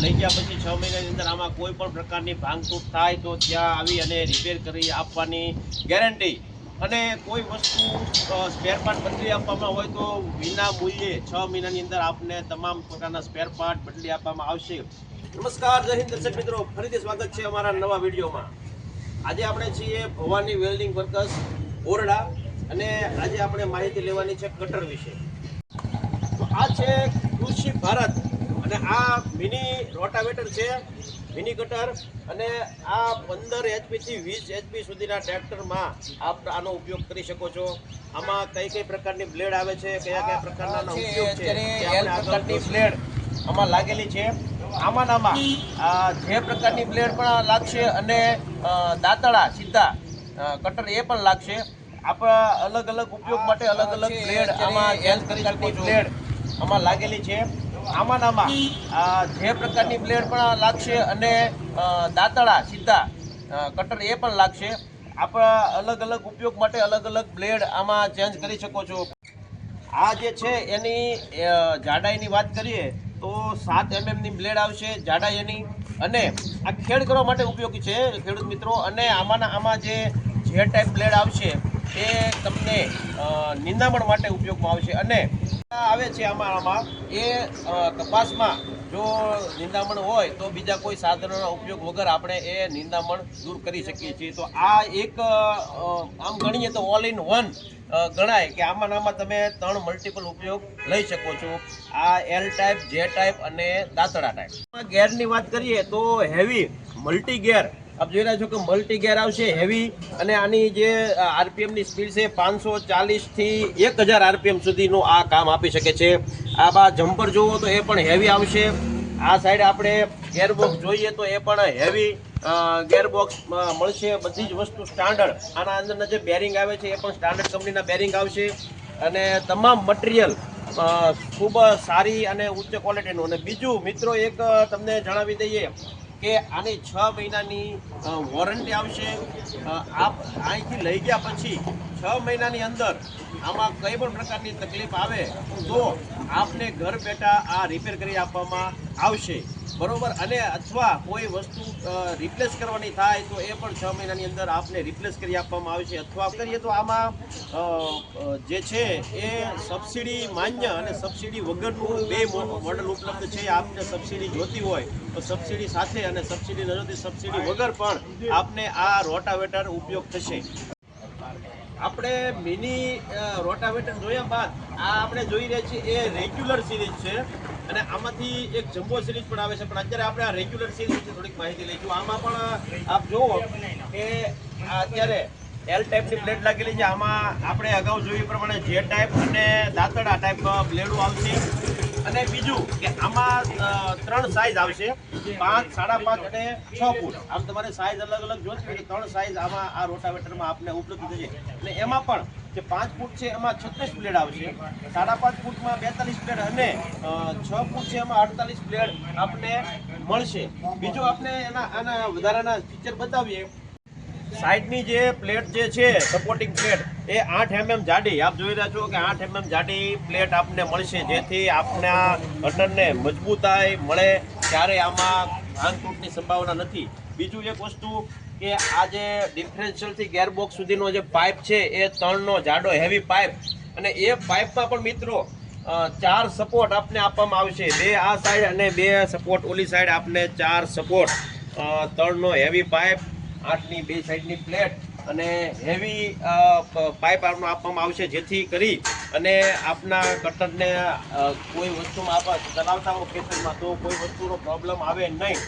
લઈ ગયા પછી 6 મહિનાની અંદર આમાં કોઈ પણ પ્રકારની ભાંગતૂટ થાય તો ત્યાં આવી અને રિપેર કરી આપવાની ગેરંટી અને કોઈ વસ્તુ સ્પેર પાર્ટ બદલી આપવામાં હોય તો વિના મૂલ્યે 6 મહિનાની અંદર આપને તમામ પ્રકારના સ્પેર પાર્ટ બદલી આપવામાં આવશે। નમસ્કાર, જય હિન્દ દર્શક મિત્રો, ફરીથી સ્વાગત છે અમારા નવા વિડીયોમાં। આજે આપણે છીએ ભવાની વેલ્ડિંગ વર્કર્સ ઓરડા અને આજે આપણે માહિતી લેવાની છે કટર વિશે। તો આ છે કૃષિ ભારત અને આ મિની રોટાવેટર છે, મિની કટર, અને આ 15 HP થી 20 HP સુધીના ટ્રેક્ટરમાં આપ આનો ઉપયોગ કરી શકો છો। આમાં કઈ કઈ પ્રકારની બ્લેડ આવે છે, કયા કયા પ્રકારના ઉપયોગ છે, પ્રકારની બ્લેડ આમાં લાગેલી છે। આમાં જે પ્રકારની બ્લેડ પણ લાગશે અને દાંતડા સીધા કટર એ પણ લાગશે। આપણા અલગ અલગ ઉપયોગ માટે અલગ અલગ બ્લેડ આમાં ચેન્જ કરી શકો છો, બ્લેડ આમાં લાગેલી છે। આમાં જે પ્રકારની બ્લેડ પણ લાગશે અને દાંતડા સીધા કટર એ પણ લાગશે। આપણા અલગ અલગ ઉપયોગ માટે અલગ અલગ બ્લેડ આમાં ચેન્જ કરી શકો છો। આ જે છે એની જાડાઈની વાત કરીએ તો 7 mm ની બ્લેડ આવશે જાડાઈ એની, અને આ ખેડ કરવા માટે ઉપયોગી છે ખેડૂત મિત્રો। અને આમાં જે ટાઈપ બ્લેડ આવશે એ તમને નિંદામણ માટે ઉપયોગમાં આવશે। અને આવે છે આમાં એ કપાસમાં જો નિંદામણ હોય તો બીજા કોઈ સાધનોના ઉપયોગ વગર આપણે એ નિંદામણ દૂર કરી શકીએ છીએ। તો આ એક આમ ગણીએ તો ઓલ ઇન વન ગણાય કે આમાં તમે 3 મલ્ટિપલ ઉપયોગ લઈ શકો છો। આ એલ ટાઈપ, જે ટાઈપ અને દાંતડા ટાઈપ। ગેરની વાત કરીએ તો હેવી મલ્ટી ગેર આપ જોઈ રહ્યા છો કે મલ્ટી ગેર આવશે હેવી, અને આની જે આરપીએમ ની સ્પીડ છે 540 થી 1000 આરપીએમ સુધીનું આ કામ આપી શકે છે। આ બા જમ્પર જોવો તો એ પણ હેવી આવશે। આ સાઈડ આપણે ગેરબોક્સ જોઈએ તો એ પણ હેવી ગેરબોક્સ મળશે। બધી જ વસ્તુ સ્ટાન્ડર્ડ, આના અંદરના જે બેરિંગ આવે છે એ પણ સ્ટાન્ડર્ડ કંપનીના બેરિંગ આવશે, અને તમામ મટીરિયલ ખૂબ સારી અને ઉચ્ચ ક્વોલિટીનું। અને બીજું મિત્રો એક તમને જણાવી દઈએ કે આની 6 મહિનાની વોરંટી આવશે। આપ અહીંથી લઈ ગયા પછી 6 મહિનાની અંદર આમાં કઈ પણ પ્રકારની તકલીફ આવે તો આપને ઘર બેઠા આ રિપેર કરી આપવામાં આવશે, બરોબર। અને અથવા કોઈ વસ્તુ રિપ્લેસ કરવાની થાય તો એ પણ 6 મહિનાની અંદર આપને રિપ્લેસ કરી આપવામાં આવશે। અથવા કરીએ તો આમાં જે છે એ સબસિડી માન્ય અને સબસિડી વગરનું બે મોડલ ઉપલબ્ધ છે। આપને સબસિડી જોતી હોય તો સબસિડી સાથે અને સબસિડી ન જોતી સબસિડી વગર પણ આપને આ રોટાવેટર ઉપયોગ થશે। આપણે મિની રોટાવેટર જોયા બાદ આ આપણે જોઈ રહ્યા છીએ એ રેગ્યુલર સિરીઝ છે, અને આમાંથી એક જમ્બો સિરીઝ પણ આવે છે, પણ અત્યારે આપણે આ રેગ્યુલર સિરીઝ વિશે થોડીક માહિતી લઈશું। આમાં પણ આપ જુઓ કે અત્યારે એલ ટાઈપની બ્લેડ લાગેલી છે। આમાં આપણે અગાઉ જોયું પ્રમાણે જે ટાઈપ અને દાંતડા ટાઈપ બ્લેડો આવશે। અને બીજું કે આમાં 3 સાઇઝ આવશે, 5, 5.5 અને 6 ફૂટ। આમ તમારે સાઇઝ અલગ અલગ જોઈતી હોય તો 3 સાઇઝ આમાં આ રોટાવેટરમાં આપને ઉપલબ્ધ થશે। અને એમાં પણ જે 5 ફૂટ છે એમાં 36 બ્લેડ આવશે, 5.5 ફૂટમાં 42 બ્લેડ અને 6 ફૂટ છે એમાં 48 બ્લેડ આપને મળશે। બીજું આપણે આના વધારાના ફીચર બતાવીએ। સાઈડની જે પ્લેટ જે છે સપોર્ટિંગ પ્લેટ એ 8 mm જાડી, આપ જોઈ રહ્યા છો કે 8 mm જાડી પ્લેટ આપને મળશે, જેથી આપના કટરને મજબૂતાઈ મળે, ત્યારે આમાં ભાંગતૂટની સંભાવના નથી। બીજું એક વસ્તુ કે આ જે ડિફરન્શિયલથી ગેરબોક્સ સુધીનો જે પાઇપ છે એ 3નો જાડો હેવી પાઇપ, અને એ પાઇપમાં પણ મિત્રો 4 સપોર્ટ આપને આપવામાં આવશે, 2 આ સાઈડ અને 2 સપોર્ટ ઓલી સાઈડ આપને 4 સપોર્ટ, 3નો હેવી પાઇપ, 8ની 2 સાઈડની પ્લેટ અને હેવી પાઇપ આપવામાં આવશે, જેથી કરી અને આપના કટરને કોઈ વસ્તુમાં આપણે ચલાવતા હોય ખેતરમાં તો કોઈ વસ્તુનો પ્રોબ્લેમ આવે નહીં।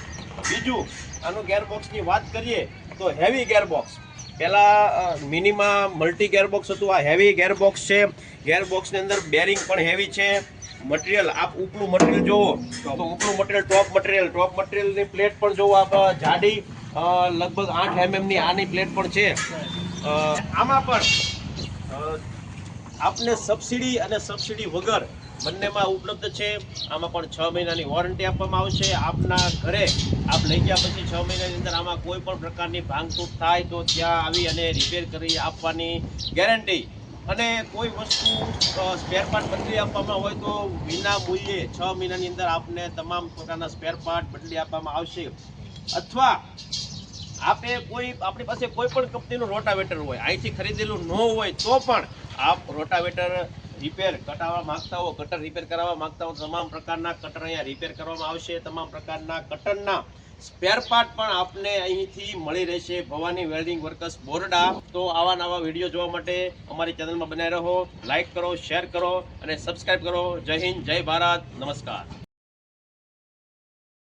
બીજું આનું ગેરબોક્સની વાત કરીએ તો હેવી ગેરબોક્સ, પહેલાં મિનિમાં મલ્ટી ગેરબોક્સ હતું, આ હેવી ગેરબોક્સ છે। ગેરબોક્સની અંદર બેરિંગ પણ હેવી છે। મટીરિયલ આપ ઉપલું મટીરિયલ જોવો તો ઉપલું મટીરિયલ ટોપ મટીરિયલની પ્લેટ પણ જોવો આપ જાડી લગભગ 8 mm ની આની પ્લેટ પણ છે। આમાં પણ આપને સબસિડી અને સબસિડી વગર બંનેમાં ઉપલબ્ધ છે। આમાં પણ 6 મહિનાની વોરંટી આપવામાં આવશે। આપના ઘરે આપ લઈ ગયા પછી 6 મહિનાની અંદર આમાં કોઈ પણ પ્રકારની ભાંગતૂટ થાય તો ત્યાં આવી અને રિપેર કરી આપવાની ગેરંટી અને કોઈ વસ્તુ સ્પેર પાર્ટ બદલી આપવામાં હોય તો વિના મૂલ્યે 6 મહિનાની અંદર આપને તમામ પ્રકારના સ્પેર પાર્ટ બદલી આપવામાં આવશે. અથવા આપણી પાસે કોઈ પણ કંપનીનું રોટાવેટર હોય, અહીંથી ખરીદેલું ન હોય તો પણ આપ રોટાવેટર રિપેર કરાવવા માંગતા હો, કટર રિપેર કરાવવા માંગતા હો, તમામ પ્રકારના કટર અહીંયા રિપેર કરવામાં આવશે. તમામ પ્રકારના કટરના સ્પેર પાર્ટ પણ આપને અહીંથી મળી રહેશે. Bhavani welding workers Borda. તો આવા નવા વિડીયો જોવા માટે અમારી ચેનલમાં બનાવી રહો, લાઈક કરો, શેર કરો અને સબસ્ક્રાઇબ કરો. જય હિન્દ, જય ભારત, નમસ્કાર.